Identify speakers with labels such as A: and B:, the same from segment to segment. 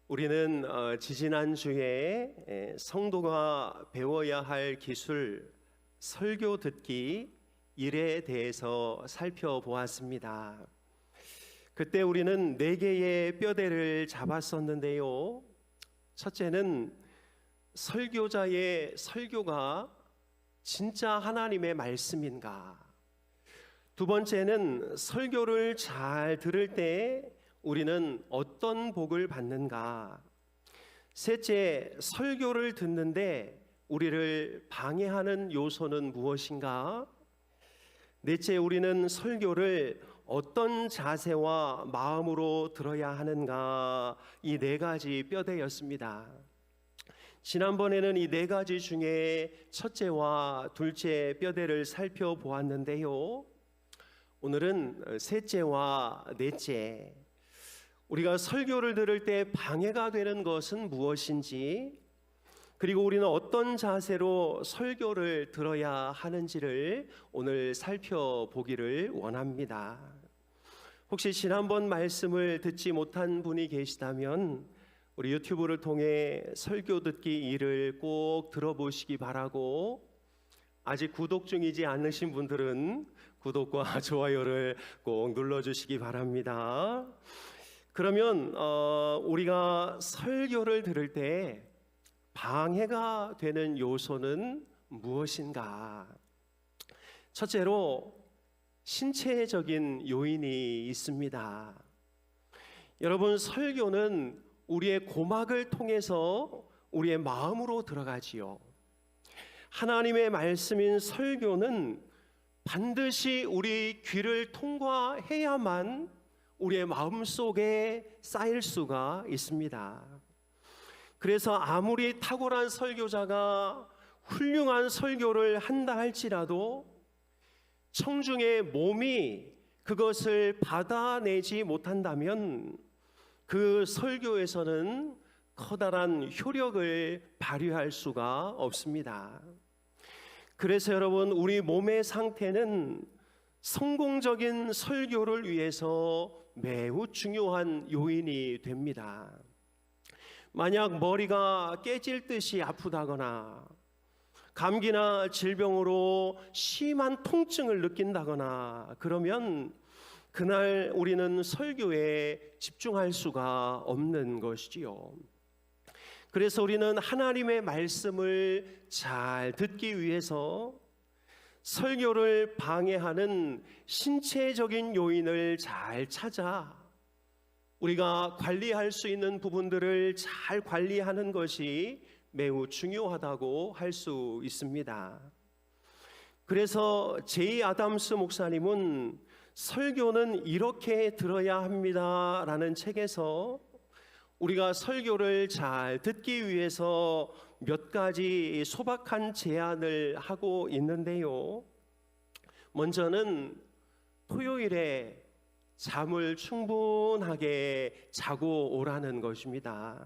A: 우리는 지지난 주에 성도가 배워야 할 기술 설교 듣기 일에 대해서 살펴보았습니다. 그때 우리는 4개의 뼈대를 잡았었는데요. 첫째는 설교자의 설교가 진짜 하나님의 말씀인가? 두 번째는 설교를 잘 들을 때 우리는 어떤 복을 받는가? 셋째, 설교를 듣는데 우리를 방해하는 요소는 무엇인가? 넷째, 우리는 설교를 어떤 자세와 마음으로 들어야 하는가? 이 4가지 뼈대였습니다. 지난번에는 이 4가지 중에 첫째와 둘째 뼈대를 살펴보았는데요. 오늘은 셋째와 넷째, 우리가 설교를 들을 때 방해가 되는 것은 무엇인지, 그리고 우리는 어떤 자세로 설교를 들어야 하는지를 오늘 살펴보기를 원합니다. 혹시 지난번 말씀을 듣지 못한 분이 계시다면 우리 유튜브를 통해 설교 듣기 일을 꼭 들어보시기 바라고, 아직 구독 중이지 않으신 분들은 구독과 좋아요를 꼭 눌러주시기 바랍니다. 그러면 우리가 설교를 들을 때 방해가 되는 요소는 무엇인가? 첫째로 신체적인 요인이 있습니다. 여러분, 설교는 우리의 고막을 통해서 우리의 마음으로 들어가지요. 하나님의 말씀인 설교는 반드시 우리 귀를 통과해야만 우리의 마음속에 쌓일 수가 있습니다. 그래서 아무리 탁월한 설교자가 훌륭한 설교를 한다 할지라도 청중의 몸이 그것을 받아내지 못한다면 그 설교에서는 커다란 효력을 발휘할 수가 없습니다. 그래서 여러분, 우리 몸의 상태는 성공적인 설교를 위해서 매우 중요한 요인이 됩니다. 만약 머리가 깨질 듯이 아프다거나 감기나 질병으로 심한 통증을 느낀다거나 그러면 그날 우리는 설교에 집중할 수가 없는 것이지요. 그래서 우리는 하나님의 말씀을 잘 듣기 위해서 설교를 방해하는 신체적인 요인을 잘 찾아 우리가 관리할 수 있는 부분들을 잘 관리하는 것이 매우 중요하다고 할 수 있습니다. 그래서 제이 아담스 목사님은 설교는 이렇게 들어야 합니다 라는 책에서 우리가 설교를 잘 듣기 위해서 몇 가지 소박한 제안을 하고 있는데요. 먼저는 토요일에 잠을 충분하게 자고 오라는 것입니다.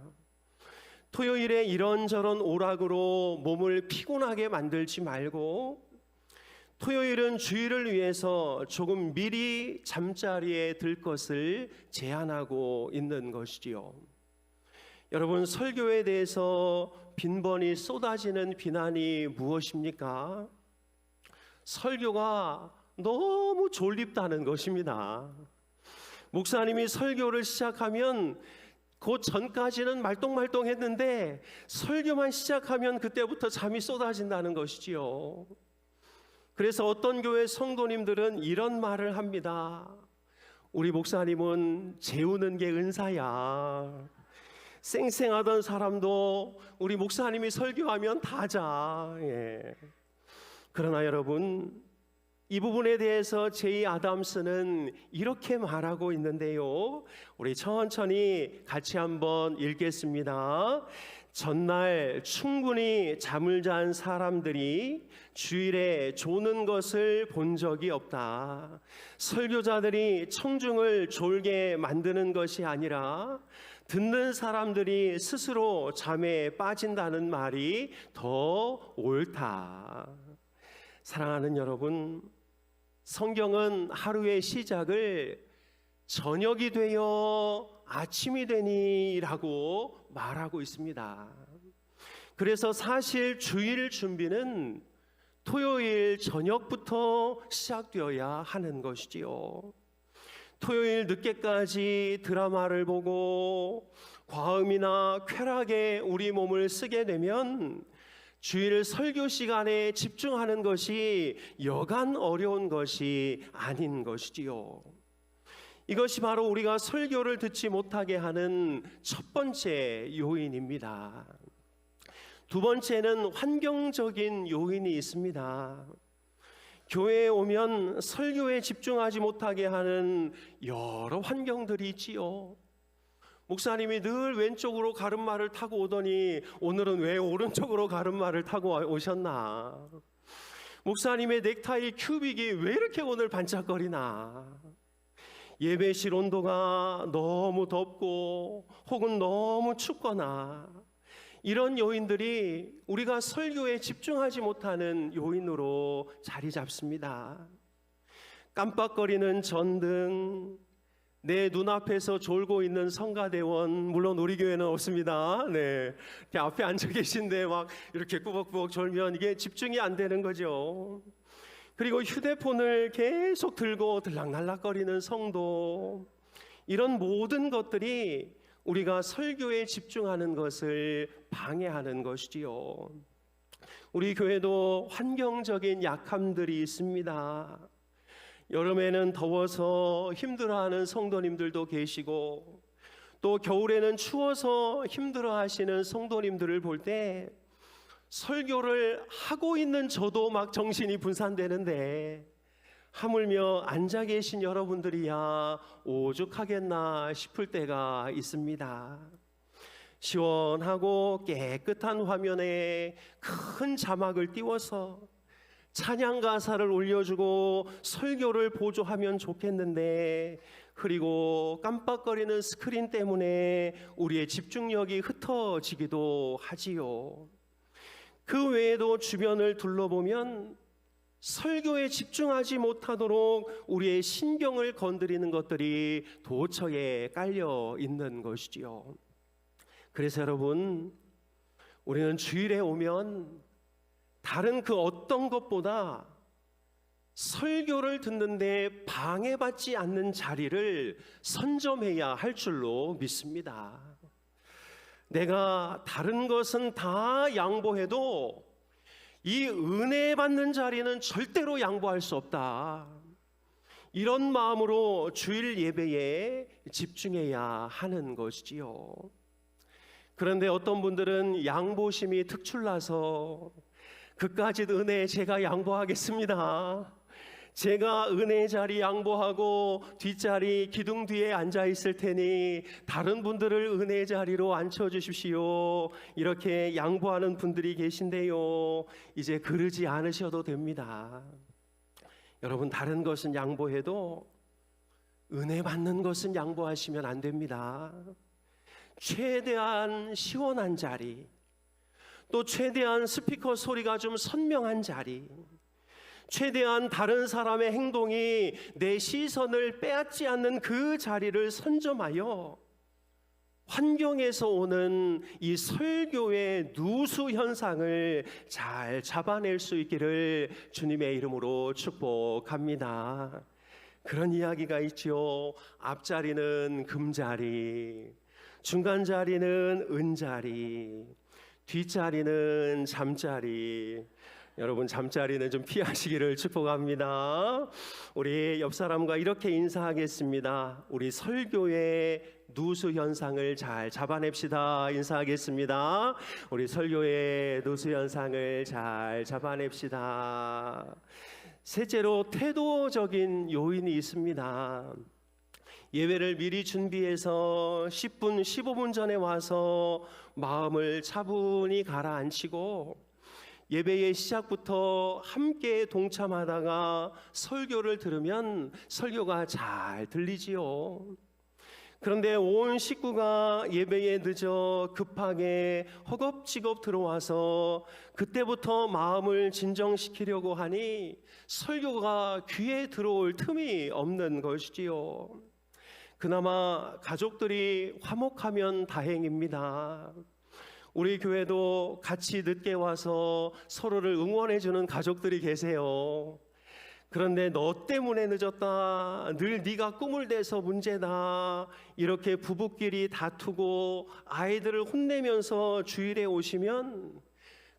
A: 토요일에 이런저런 오락으로 몸을 피곤하게 만들지 말고 토요일은 주일을 위해서 조금 미리 잠자리에 들 것을 제안하고 있는 것이지요. 여러분, 설교에 대해서 빈번히 쏟아지는 비난이 무엇입니까? 설교가 너무 졸립다는 것입니다. 목사님이 설교를 시작하면 그 전까지는 말똥말똥했는데 설교만 시작하면 그때부터 잠이 쏟아진다는 것이지요. 그래서 어떤 교회 성도님들은 이런 말을 합니다. 우리 목사님은 재우는 게 은사야. 쌩쌩하던 사람도 우리 목사님이 설교하면 다 자. 그러나 여러분, 이 부분에 대해서 제이 아담스는 이렇게 말하고 있는데요. 우리 천천히 같이 한번 읽겠습니다. 전날 충분히 잠을 잔 사람들이 주일에 조는 것을 본 적이 없다. 설교자들이 청중을 졸게 만드는 것이 아니라 듣는 사람들이 스스로 잠에 빠진다는 말이 더 옳다. 사랑하는 여러분, 성경은 하루의 시작을 저녁이 되어 아침이 되니라고 말하고 있습니다. 그래서 사실 주일 준비는 토요일 저녁부터 시작되어야 하는 것이지요. 토요일 늦게까지 드라마를 보고 과음이나 쾌락에 우리 몸을 쓰게 되면 주일 설교 시간에 집중하는 것이 여간 어려운 것이 아닌 것이지요. 이것이 바로 우리가 설교를 듣지 못하게 하는 첫 번째 요인입니다. 두 번째는 환경적인 요인이 있습니다. 교회에 오면 설교에 집중하지 못하게 하는 여러 환경들이 있지요. 목사님이 늘 왼쪽으로 가름마를 타고 오더니 오늘은 왜 오른쪽으로 가름마를 타고 오셨나? 목사님의 넥타이 큐빅이 왜 이렇게 오늘 반짝거리나? 예배실 온도가 너무 덥고 혹은 너무 춥거나 이런 요인들이 우리가 설교에 집중하지 못하는 요인으로 자리 잡습니다. 깜빡거리는 전등, 내 눈앞에서 졸고 있는 성가대원, 물론 우리 교회는 없습니다. 네, 앞에 앉아 계신데 막 이렇게 꾸벅꾸벅 졸면 이게 집중이 안 되는 거죠. 그리고 휴대폰을 계속 들고 들락날락거리는 성도, 이런 모든 것들이 우리가 설교에 집중하는 것을 방해하는 것이지요. 우리 교회도 환경적인 약함들이 있습니다. 여름에는 더워서 힘들어하는 성도님들도 계시고, 또 겨울에는 추워서 힘들어하시는 성도님들을 볼 때 설교를 하고 있는 저도 막 정신이 분산되는데 하물며 앉아 계신 여러분들이야 오죽하겠나 싶을 때가 있습니다. 시원하고 깨끗한 화면에 큰 자막을 띄워서 찬양 가사를 올려주고 설교를 보조하면 좋겠는데 그리고 깜빡거리는 스크린 때문에 우리의 집중력이 흩어지기도 하지요. 그 외에도 주변을 둘러보면 설교에 집중하지 못하도록 우리의 신경을 건드리는 것들이 도처에 깔려 있는 것이지요. 그래서 여러분, 우리는 주일에 오면 다른 그 어떤 것보다 설교를 듣는데 방해받지 않는 자리를 선점해야 할 줄로 믿습니다. 내가 다른 것은 다 양보해도 이 은혜 받는 자리는 절대로 양보할 수 없다. 이런 마음으로 주일 예배에 집중해야 하는 것이지요. 그런데 어떤 분들은 양보심이 특출나서 그까짓 은혜 제가 양보하겠습니다. 제가 은혜 자리 양보하고 뒷자리 기둥 뒤에 앉아 있을 테니 다른 분들을 은혜 자리로 앉혀 주십시오. 이렇게 양보하는 분들이 계신데요. 이제 그러지 않으셔도 됩니다. 여러분, 다른 것은 양보해도 은혜 받는 것은 양보하시면 안 됩니다. 최대한 시원한 자리, 또 최대한 스피커 소리가 좀 선명한 자리, 최대한 다른 사람의 행동이 내 시선을 빼앗지 않는 그 자리를 선점하여 환경에서 오는 이 설교의 누수 현상을 잘 잡아낼 수 있기를 주님의 이름으로 축복합니다. 그런 이야기가 있죠. 앞자리는 금자리, 중간 자리는 은자리, 뒷자리는 잠자리. 여러분, 잠자리는 좀 피하시기를 축복합니다. 우리 옆 사람과 이렇게 인사하겠습니다. 우리 설교의 누수 현상을 잘 잡아냅시다. 인사하겠습니다. 우리 설교의 누수 현상을 잘 잡아냅시다. 셋째로 태도적인 요인이 있습니다. 예배를 미리 준비해서 10분, 15분 전에 와서 마음을 차분히 가라앉히고 예배의 시작부터 함께 동참하다가 설교를 들으면 설교가 잘 들리지요. 그런데 온 식구가 예배에 늦어 급하게 허겁지겁 들어와서 그때부터 마음을 진정시키려고 하니 설교가 귀에 들어올 틈이 없는 것이지요. 그나마 가족들이 화목하면 다행입니다. 우리 교회도 같이 늦게 와서 서로를 응원해주는 가족들이 계세요. 그런데 너 때문에 늦었다, 늘 네가 꿈을 대서 문제다, 이렇게 부부끼리 다투고 아이들을 혼내면서 주일에 오시면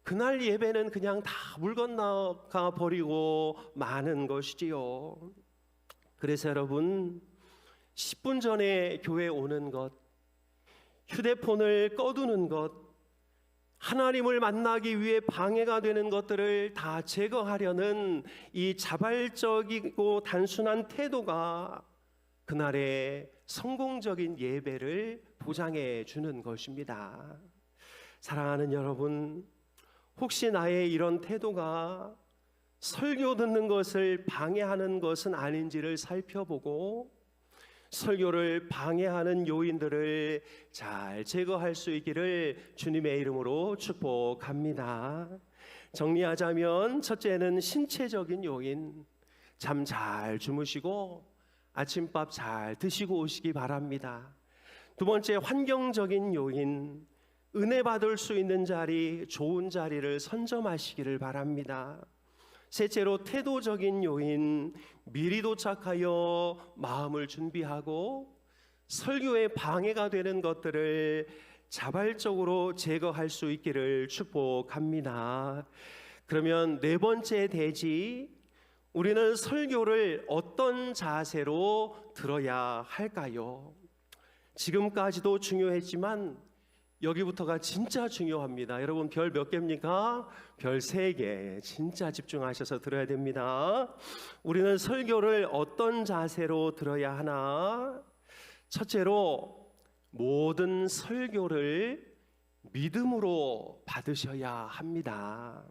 A: 그날 예배는 그냥 다 물 건너가 버리고 마는 것이지요. 그래서 여러분, 10분 전에 교회 오는 것, 휴대폰을 꺼두는 것, 하나님을 만나기 위해 방해가 되는 것들을 다 제거하려는 이 자발적이고 단순한 태도가 그날의 성공적인 예배를 보장해 주는 것입니다. 사랑하는 여러분, 혹시 나의 이런 태도가 설교 듣는 것을 방해하는 것은 아닌지를 살펴보고 설교를 방해하는 요인들을 잘 제거할 수 있기를 주님의 이름으로 축복합니다. 정리하자면, 첫째는 신체적인 요인, 잠 잘 주무시고 아침밥 잘 드시고 오시기 바랍니다. 두 번째, 환경적인 요인, 은혜 받을 수 있는 자리, 좋은 자리를 선점하시기를 바랍니다. 셋째로, 태도적인 요인, 미리 도착하여 마음을 준비하고 설교에 방해가 되는 것들을 자발적으로 제거할 수 있기를 축복합니다. 그러면 네 번째 대지, 우리는 설교를 어떤 자세로 들어야 할까요? 지금까지도 중요했지만 여기부터가 진짜 중요합니다. 여러분, 별 몇 개입니까? 별 3개. 진짜 집중하셔서 들어야 됩니다. 우리는 설교를 어떤 자세로 들어야 하나? 첫째로, 모든 설교를 믿음으로 받으셔야 합니다.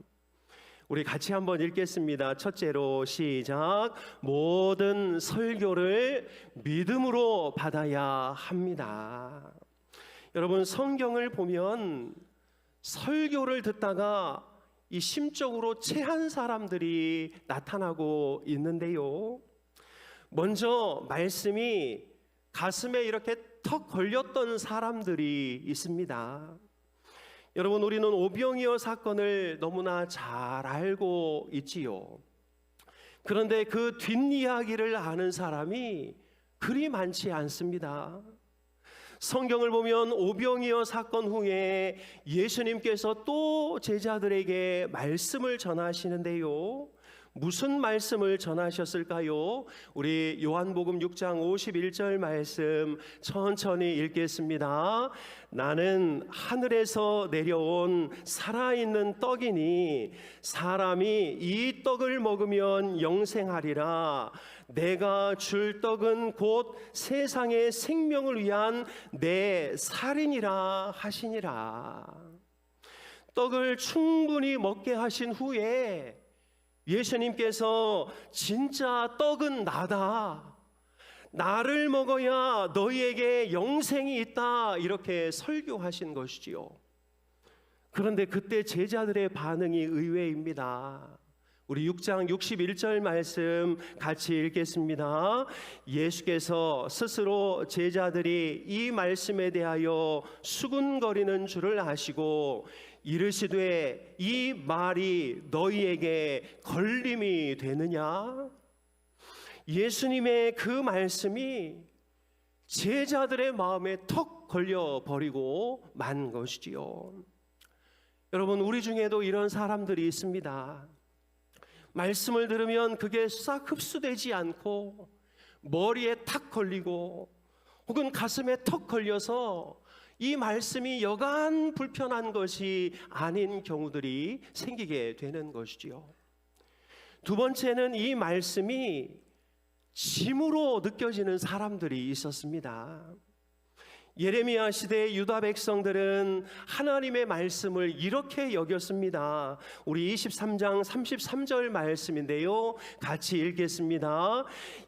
A: 우리 같이 한번 읽겠습니다. 첫째로, 시작. 모든 설교를 믿음으로 받아야 합니다. 여러분, 성경을 보면 설교를 듣다가 이 심적으로 체한 사람들이 나타나고 있는데요. 먼저 말씀이 가슴에 이렇게 턱 걸렸던 사람들이 있습니다. 여러분, 우리는 오병이어 사건을 너무나 잘 알고 있지요. 그런데 그 뒷이야기를 아는 사람이 그리 많지 않습니다. 성경을 보면 오병이어 사건 후에 예수님께서 또 제자들에게 말씀을 전하시는데요. 무슨 말씀을 전하셨을까요? 우리 요한복음 6장 51절 말씀 천천히 읽겠습니다. 나는 하늘에서 내려온 살아있는 떡이니 사람이 이 떡을 먹으면 영생하리라. 내가 줄 떡은 곧 세상의 생명을 위한 내 살이니라 하시니라. 떡을 충분히 먹게 하신 후에 예수님께서 진짜 떡은 나다, 나를 먹어야 너희에게 영생이 있다, 이렇게 설교하신 것이지요. 그런데 그때 제자들의 반응이 의외입니다. 우리 6장 61절 말씀 같이 읽겠습니다. 예수께서 스스로 제자들이 이 말씀에 대하여 수군거리는 줄을 아시고 이르시되 이 말이 너희에게 걸림이 되느냐? 예수님의 그 말씀이 제자들의 마음에 턱 걸려버리고 만 것이지요. 여러분, 우리 중에도 이런 사람들이 있습니다. 말씀을 들으면 그게 싹 흡수되지 않고 머리에 탁 걸리고 혹은 가슴에 턱 걸려서 이 말씀이 여간 불편한 것이 아닌 경우들이 생기게 되는 것이지요. 두 번째는 이 말씀이 짐으로 느껴지는 사람들이 있었습니다. 예레미야 시대의 유다 백성들은 하나님의 말씀을 이렇게 여겼습니다. 우리 23장 33절 말씀인데요, 같이 읽겠습니다.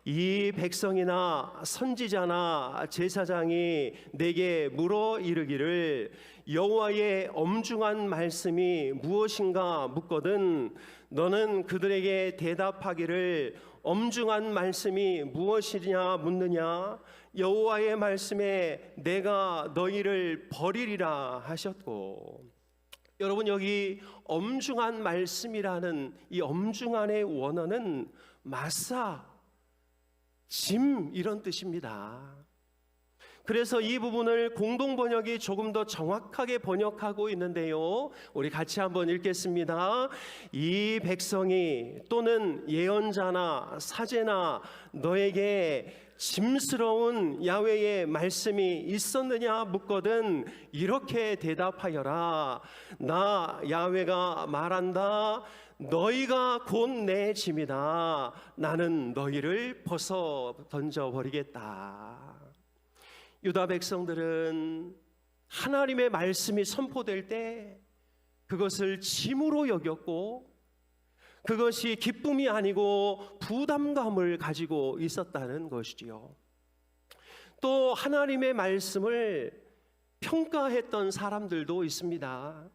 A: 이 백성이나 선지자나 제사장이 내게 물어 이르기를 여호와의 엄중한 말씀이 무엇인가 묻거든 너는 그들에게 대답하기를 엄중한 말씀이 무엇이냐 묻느냐. 여호와의 말씀에 내가 너희를 버리리라 하셨고, 여러분, 여기 엄중한 말씀이라는 이 엄중한의 원어는 마사, 짐, 이런 뜻입니다. 그래서 이 부분을 공동 번역이 조금 더 정확하게 번역하고 있는데요, 우리 같이 한번 읽겠습니다. 이 백성이 또는 예언자나 사제나 너에게 짐스러운 야훼의 말씀이 있었느냐 묻거든 이렇게 대답하여라. 나 야훼가 말한다. 너희가 곧 내 짐이다. 나는 너희를 벗어 던져버리겠다. 유다 백성들은 하나님의 말씀이 선포될 때 그것을 짐으로 여겼고, 그것이 기쁨이 아니고 부담감을 가지고 있었다는 것이지요. 또 하나님의 말씀을 평가했던 사람들도 있습니다.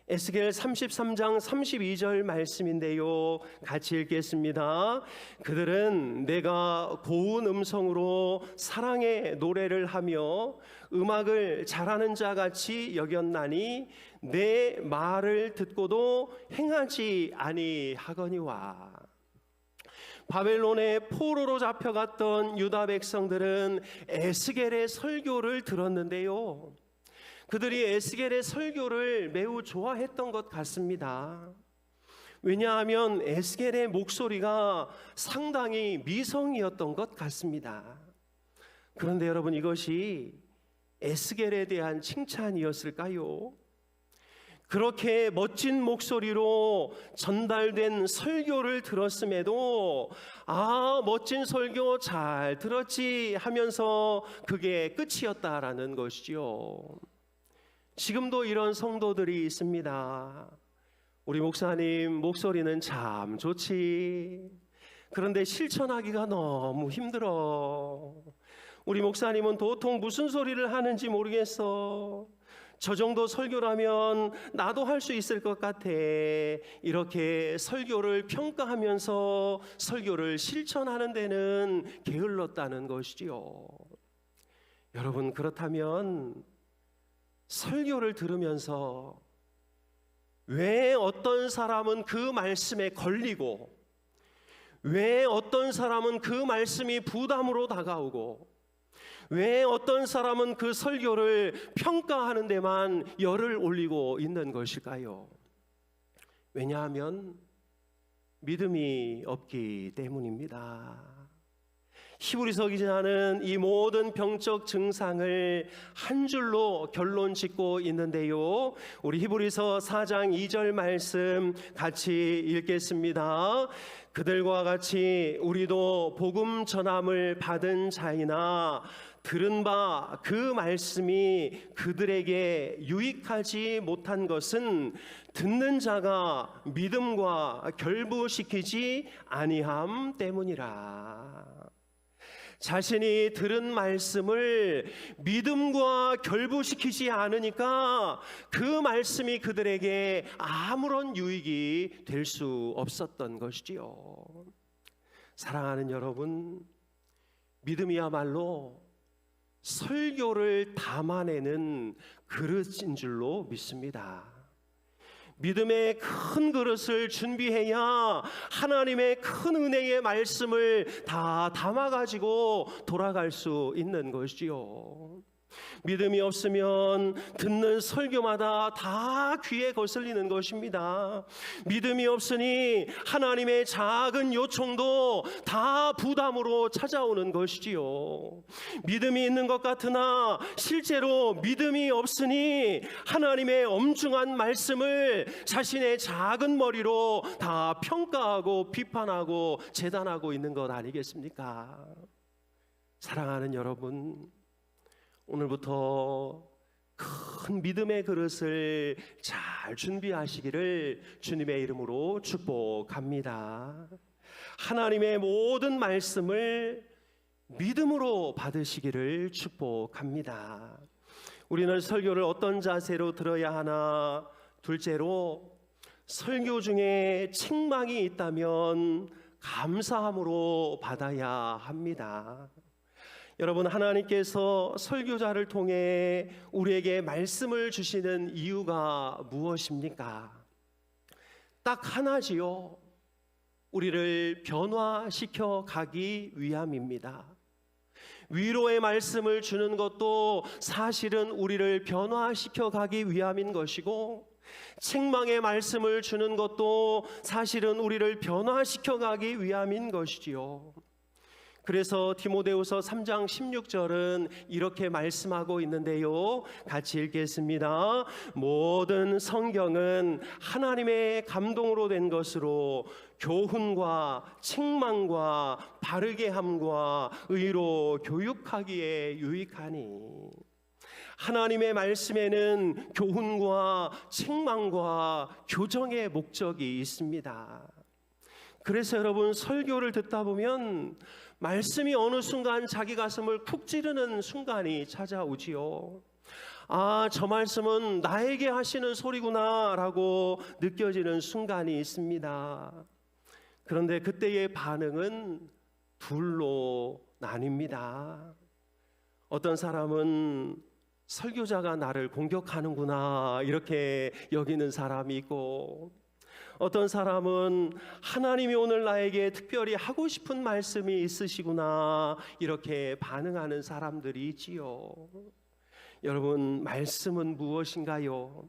A: 에스겔 33장 32절 말씀인데요, 같이 읽겠습니다. 그들은 내가 고운 음성으로 사랑의 노래를 하며 음악을 잘하는 자 같이 여겼나니 내 말을 듣고도 행하지 아니하거니와. 바벨론의 포로로 잡혀갔던 유다 백성들은 에스겔의 설교를 들었는데요, 그들이 에스겔의 설교를 매우 좋아했던 것 같습니다. 왜냐하면 에스겔의 목소리가 상당히 미성이었던 것 같습니다. 그런데 여러분, 이것이 에스겔에 대한 칭찬이었을까요? 그렇게 멋진 목소리로 전달된 설교를 들었음에도 멋진 설교 잘 들었지 하면서 그게 끝이었다라는 것이죠. 지금도 이런 성도들이 있습니다. 우리 목사님 목소리는 참 좋지. 그런데 실천하기가 너무 힘들어. 우리 목사님은 도통 무슨 소리를 하는지 모르겠어. 저 정도 설교라면 나도 할 수 있을 것 같아. 이렇게 설교를 평가하면서 설교를 실천하는 데는 게을렀다는 것이지요. 여러분, 그렇다면 설교를 들으면서 왜 어떤 사람은 그 말씀에 걸리고, 왜 어떤 사람은 그 말씀이 부담으로 다가오고, 왜 어떤 사람은 그 설교를 평가하는 데만 열을 올리고 있는 것일까요? 왜냐하면 믿음이 없기 때문입니다. 히브리서 기자는 이 모든 병적 증상을 한 줄로 결론 짓고 있는데요, 우리 히브리서 4장 2절 말씀 같이 읽겠습니다. 그들과 같이 우리도 복음 전함을 받은 자이나 들은 바 그 말씀이 그들에게 유익하지 못한 것은 듣는 자가 믿음과 결부시키지 아니함 때문이라. 자신이 들은 말씀을 믿음과 결부시키지 않으니까 그 말씀이 그들에게 아무런 유익이 될 수 없었던 것이지요. 사랑하는 여러분, 믿음이야말로 설교를 담아내는 그릇인 줄로 믿습니다. 믿음의 큰 그릇을 준비해야 하나님의 큰 은혜의 말씀을 다 담아가지고 돌아갈 수 있는 것이지요. 믿음이 없으면 듣는 설교마다 다 귀에 거슬리는 것입니다. 믿음이 없으니 하나님의 작은 요청도 다 부담으로 찾아오는 것이지요. 믿음이 있는 것 같으나 실제로 믿음이 없으니 하나님의 엄중한 말씀을 자신의 작은 머리로 다 평가하고 비판하고 재단하고 있는 것 아니겠습니까? 사랑하는 여러분, 오늘부터 큰 믿음의 그릇을 잘 준비하시기를 주님의 이름으로 축복합니다. 하나님의 모든 말씀을 믿음으로 받으시기를 축복합니다. 우리는 설교를 어떤 자세로 들어야 하나? 둘째로, 설교 중에 책망이 있다면 감사함으로 받아야 합니다. 여러분, 하나님께서 설교자를 통해 우리에게 말씀을 주시는 이유가 무엇입니까? 딱 하나지요. 우리를 변화시켜 가기 위함입니다. 위로의 말씀을 주는 것도 사실은 우리를 변화시켜 가기 위함인 것이고, 책망의 말씀을 주는 것도 사실은 우리를 변화시켜 가기 위함인 것이지요. 그래서 디모데후서 3장 16절은 이렇게 말씀하고 있는데요, 같이 읽겠습니다. 모든 성경은 하나님의 감동으로 된 것으로 교훈과 책망과 바르게 함과 의로 교육하기에 유익하니. 하나님의 말씀에는 교훈과 책망과 교정의 목적이 있습니다. 그래서 여러분, 설교를 듣다 보면 말씀이 어느 순간 자기 가슴을 쿡 찌르는 순간이 찾아오지요. 아, 저 말씀은 나에게 하시는 소리구나 라고 느껴지는 순간이 있습니다. 그런데 그때의 반응은 둘로 나뉩니다. 어떤 사람은 설교자가 나를 공격하는구나 이렇게 여기는 사람이 있고, 어떤 사람은 하나님이 오늘 나에게 특별히 하고 싶은 말씀이 있으시구나 이렇게 반응하는 사람들이 있지요. 여러분, 말씀은 무엇인가요?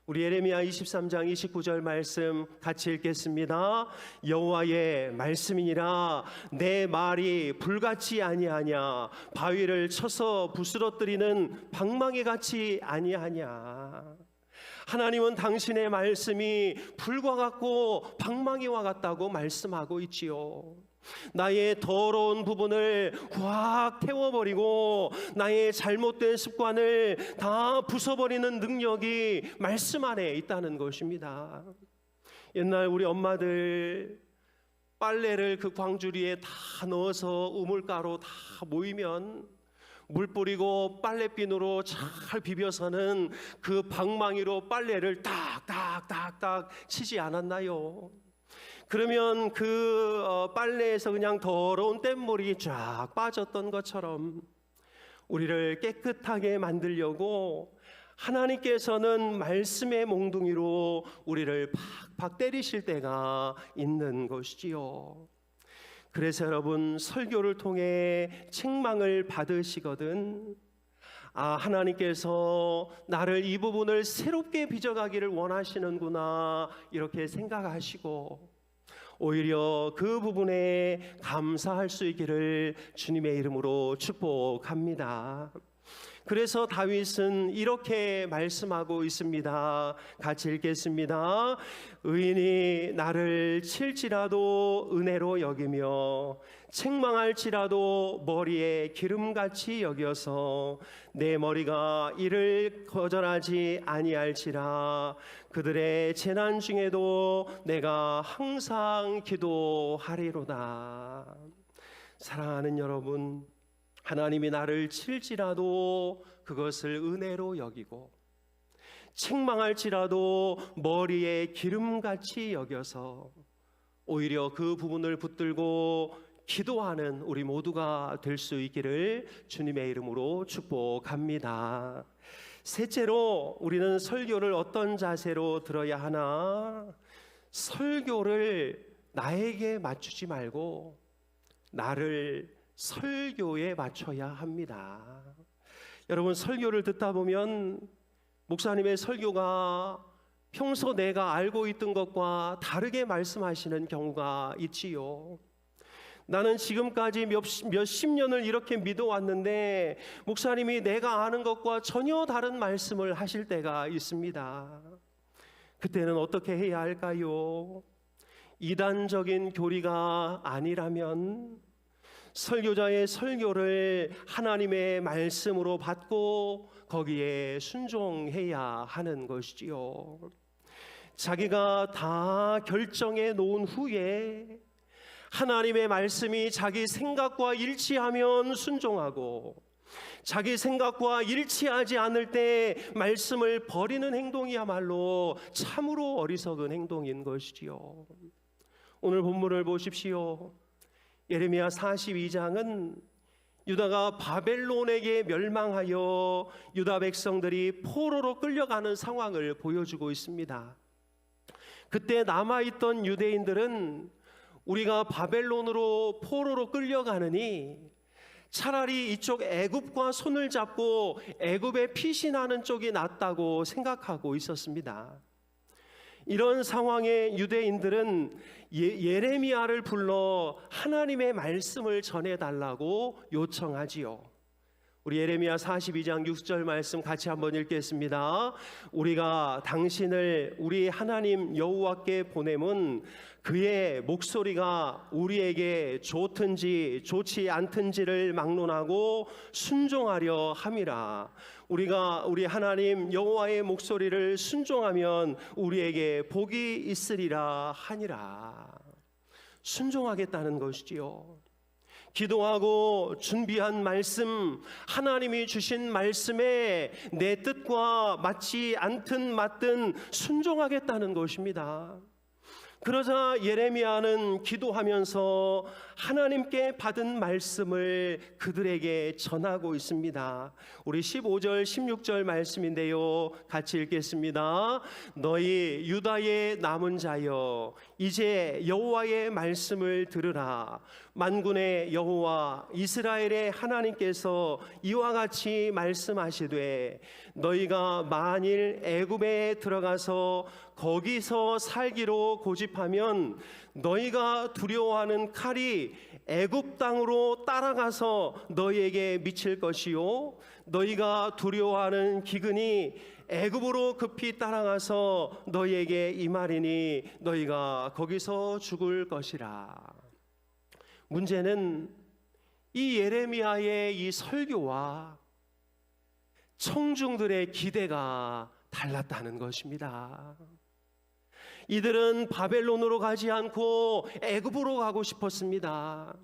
A: 우리 예레미야 23장 29절 말씀 같이 읽겠습니다. 여호와의 말씀이니라 내 말이 불같이 아니하냐, 바위를 쳐서 부스러뜨리는 방망이 같이 아니하냐. 하나님은 당신의 말씀이 불과 같고 방망이와 같다고 말씀하고 있지요. 나의 더러운 부분을 확 태워버리고 나의 잘못된 습관을 다 부숴버리는 능력이 말씀 안에 있다는 것입니다. 옛날 우리 엄마들 빨래를 그 광주리에 다 넣어서 우물가로 다 모이면 물 뿌리고 빨래비누로 잘 비벼서는 그 방망이로 빨래를 딱딱딱딱 치지 않았나요? 그러면 그 빨래에서 그냥 더러운 뗏물이 쫙 빠졌던 것처럼 우리를 깨끗하게 만들려고 하나님께서는 말씀의 몽둥이로 우리를 팍팍 때리실 때가 있는 것이지요. 그래서 여러분, 설교를 통해 책망을 받으시거든 하나님께서 나를 이 부분을 새롭게 빚어가기를 원하시는구나 이렇게 생각하시고 오히려 그 부분에 감사할 수 있기를 주님의 이름으로 축복합니다. 그래서 다윗은 이렇게 말씀하고 있습니다. 같이 읽겠습니다. 의인이 나를 칠지라도 은혜로 여기며 책망할지라도 머리에 기름같이 여겨서 내 머리가 이를 거절하지 아니할지라. 그들의 재난 중에도 내가 항상 기도하리로다. 사랑하는 여러분, 하나님이 나를 칠지라도 그것을 은혜로 여기고 책망할지라도 머리에 기름같이 여겨서 오히려 그 부분을 붙들고 기도하는 우리 모두가 될 수 있기를 주님의 이름으로 축복합니다. 셋째로, 우리는 설교를 어떤 자세로 들어야 하나? 설교를 나에게 맞추지 말고 나를 설교에 맞춰야 합니다. 여러분, 설교를 듣다 보면 목사님의 설교가 평소 내가 알고 있던 것과 다르게 말씀하시는 경우가 있지요. 나는 지금까지 몇십 년을 이렇게 믿어왔는데 목사님이 내가 아는 것과 전혀 다른 말씀을 하실 때가 있습니다. 그때는 어떻게 해야 할까요? 이단적인 교리가 아니라면 설교자의 설교를 하나님의 말씀으로 받고 거기에 순종해야 하는 것이지요. 자기가 다 결정해 놓은 후에 하나님의 말씀이 자기 생각과 일치하면 순종하고 자기 생각과 일치하지 않을 때 말씀을 버리는 행동이야말로 참으로 어리석은 행동인 것이지요. 오늘 본문을 보십시오. 예레미야 42장은 유다가 바벨론에게 멸망하여 유다 백성들이 포로로 끌려가는 상황을 보여주고 있습니다. 그때 남아있던 유대인들은 우리가 바벨론으로 포로로 끌려가느니 차라리 이쪽 애굽과 손을 잡고 애굽에 피신하는 쪽이 낫다고 생각하고 있었습니다. 이런 상황에 유대인들은 예레미야를 불러 하나님의 말씀을 전해달라고 요청하지요. 우리 예레미야 42장 6절 말씀 같이 한번 읽겠습니다. 우리가 당신을 우리 하나님 여호와께 보냄은 그의 목소리가 우리에게 좋든지 좋지 않든지를 막론하고 순종하려 함이라. 우리가 우리 하나님 여호와의 목소리를 순종하면 우리에게 복이 있으리라 하니라. 순종하겠다는 것이지요. 기도하고 준비한 말씀, 하나님이 주신 말씀에 내 뜻과 맞지 않든 맞든 순종하겠다는 것입니다. 그러자 예레미야는 기도하면서 하나님께 받은 말씀을 그들에게 전하고 있습니다. 우리 15절 16절 말씀인데요, 같이 읽겠습니다. 너희 유다의 남은 자여, 이제 여호와의 말씀을 들으라. 만군의 여호와 이스라엘의 하나님께서 이와 같이 말씀하시되 너희가 만일 애굽에 들어가서 거기서 살기로 고집하면 너희가 두려워하는 칼이 애굽 땅으로 따라가서 너희에게 미칠 것이요 너희가 두려워하는 기근이 애굽으로 급히 따라가서 너희에게 임하리니 너희가 거기서 죽을 것이라. 문제는 이 예레미야의 이 설교와 청중들의 기대가 달랐다는 것입니다. 이들은 바벨론으로 가지 않고 애굽으로 가고 싶었습니다.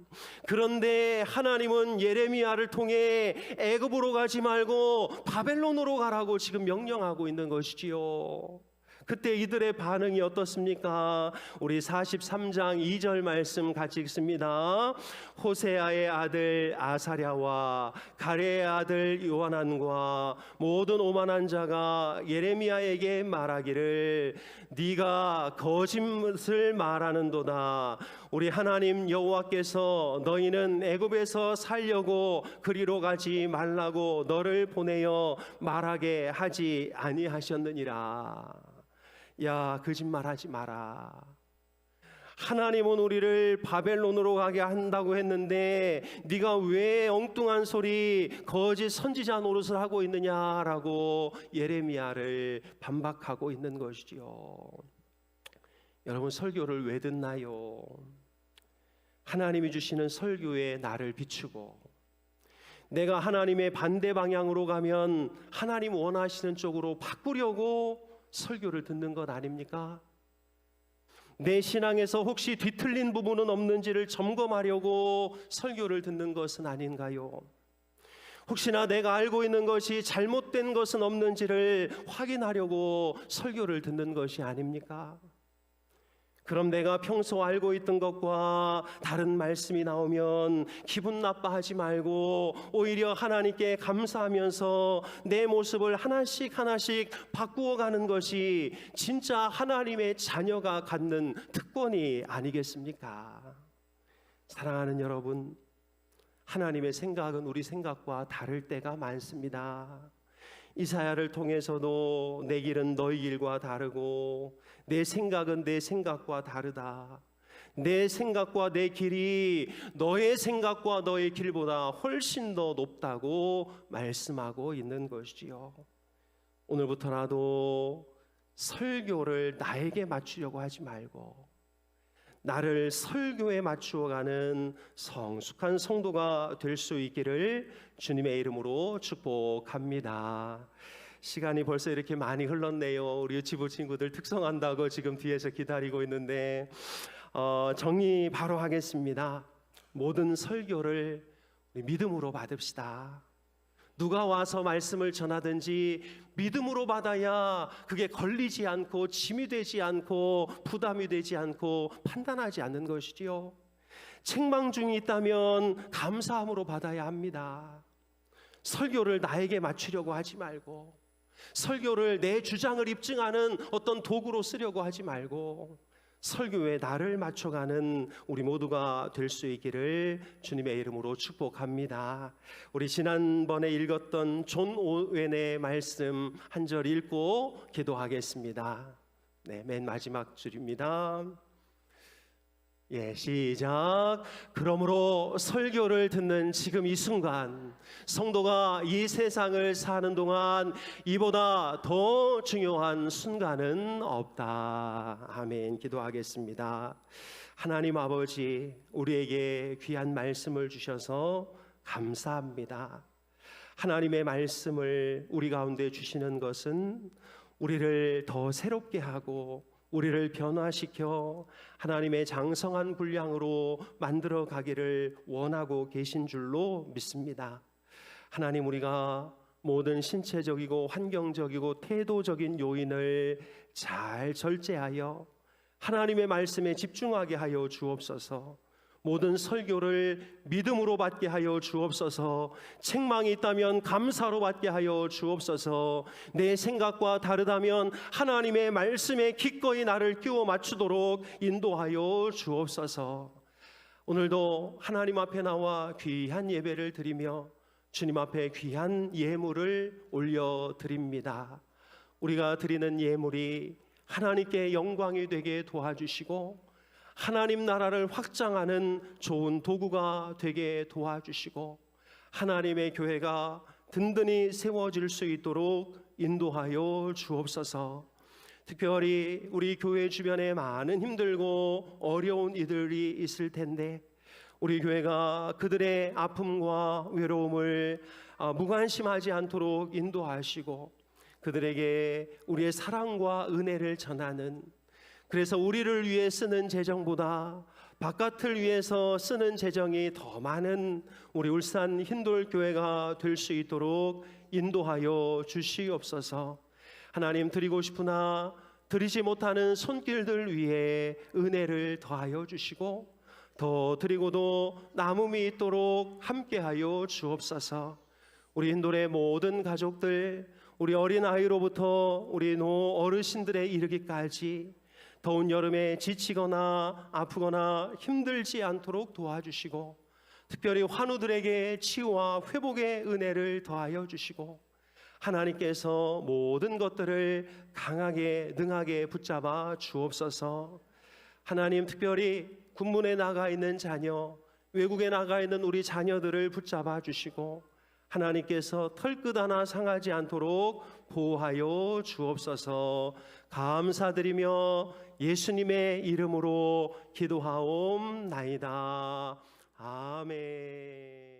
A: 그런데 하나님은 예레미야를 통해 애굽으로 가지 말고 바벨론으로 가라고 지금 명령하고 있는 것이지요. 그때 이들의 반응이 어떻습니까? 우리 43장 2절 말씀 같이 읽습니다. 호세아의 아들 아사랴와 가레의 아들 요하난과 모든 오만한 자가 예레미야에게 말하기를 네가 거짓을 말하는도다. 우리 하나님 여호와께서 너희는 애굽에서 살려고 그리로 가지 말라고 너를 보내어 말하게 하지 아니하셨느니라. 야, 거짓말하지 마라. 하나님은 우리를 바벨론으로 가게 한다고 했는데 네가 왜 엉뚱한 소리 거짓 선지자 노릇을 하고 있느냐라고 예레미야를 반박하고 있는 것이지요. 여러분, 설교를 왜 듣나요? 하나님이 주시는 설교에 나를 비추고 내가 하나님의 반대 방향으로 가면 하나님 원하시는 쪽으로 바꾸려고 설교를 듣는 것 아닙니까? 내 신앙에서 혹시 뒤틀린 부분은 없는지를 점검하려고 설교를 듣는 것은 아닌가요? 혹시나 내가 알고 있는 것이 잘못된 것은 없는지를 확인하려고 설교를 듣는 것이 아닙니까? 그럼 내가 평소 알고 있던 것과 다른 말씀이 나오면 기분 나빠하지 말고 오히려 하나님께 감사하면서 내 모습을 하나씩 하나씩 바꾸어 가는 것이 진짜 하나님의 자녀가 갖는 특권이 아니겠습니까? 사랑하는 여러분, 하나님의 생각은 우리 생각과 다를 때가 많습니다. 이사야를 통해서도 내 길은 너희 길과 다르고 내 생각은 내 생각과 다르다. 내 생각과 내 길이 너의 생각과 너의 길보다 훨씬 더 높다고 말씀하고 있는 것이지요. 오늘부터라도 설교를 나에게 맞추려고 하지 말고 나를 설교에 맞추어가는 성숙한 성도가 될 수 있기를 주님의 이름으로 축복합니다. 시간이 벌써 이렇게 많이 흘렀네요. 우리 유치부 친구들 특성한다고 지금 뒤에서 기다리고 있는데 정리 바로 하겠습니다. 모든 설교를 믿음으로 받읍시다. 누가 와서 말씀을 전하든지 믿음으로 받아야 그게 걸리지 않고 짐이 되지 않고 부담이 되지 않고 판단하지 않는 것이지요. 책망 중이 있다면 감사함으로 받아야 합니다. 설교를 나에게 맞추려고 하지 말고, 설교를 내 주장을 입증하는 어떤 도구로 쓰려고 하지 말고, 설교에 나를 맞춰가는 우리 모두가 될 수 있기를 주님의 이름으로 축복합니다. 우리 지난번에 읽었던 존 오웬의 말씀 한 절 읽고 기도하겠습니다. 네, 맨 마지막 줄입니다. 시작. 그러므로 설교를 듣는 지금 이 순간, 성도가 이 세상을 사는 동안 이보다 더 중요한 순간은 없다. 아멘. 기도하겠습니다. 하나님 아버지, 우리에게 귀한 말씀을 주셔서 감사합니다. 하나님의 말씀을 우리 가운데 주시는 것은 우리를 더 새롭게 하고 우리를 변화시켜 하나님의 장성한 분량으로 만들어 가기를 원하고 계신 줄로 믿습니다. 하나님, 우리가 모든 신체적이고 환경적이고 태도적인 요인을 잘 절제하여 하나님의 말씀에 집중하게 하여 주옵소서. 모든 설교를 믿음으로 받게 하여 주옵소서. 책망이 있다면 감사로 받게 하여 주옵소서. 내 생각과 다르다면 하나님의 말씀에 기꺼이 나를 끼워 맞추도록 인도하여 주옵소서. 오늘도 하나님 앞에 나와 귀한 예배를 드리며 주님 앞에 귀한 예물을 올려드립니다. 우리가 드리는 예물이 하나님께 영광이 되게 도와주시고 하나님 나라를 확장하는 좋은 도구가 되게 도와주시고 하나님의 교회가 든든히 세워질 수 있도록 인도하여 주옵소서. 특별히 우리 교회 주변에 많은 힘들고 어려운 이들이 있을 텐데 우리 교회가 그들의 아픔과 외로움을 무관심하지 않도록 인도하시고 그들에게 우리의 사랑과 은혜를 전하는, 그래서 우리를 위해 쓰는 재정보다 바깥을 위해서 쓰는 재정이 더 많은 우리 울산 흰돌교회가 될 수 있도록 인도하여 주시옵소서. 하나님, 드리고 싶으나 드리지 못하는 손길들 위에 은혜를 더하여 주시고 더 드리고도 남음이 있도록 함께하여 주옵소서. 우리 흰돌의 모든 가족들, 우리 어린아이로부터 우리 어르신들에 이르기까지 더운 여름에 지치거나 아프거나 힘들지 않도록 도와주시고 특별히 환우들에게 치유와 회복의 은혜를 더하여 주시고 하나님께서 모든 것들을 강하게 능하게 붙잡아 주옵소서. 하나님, 특별히 군문에 나가 있는 자녀, 외국에 나가 있는 우리 자녀들을 붙잡아 주시고 하나님께서 털끝 하나 상하지 않도록 보호하여 주옵소서. 감사드리며 예수님의 이름으로 기도하옵나이다. 아멘.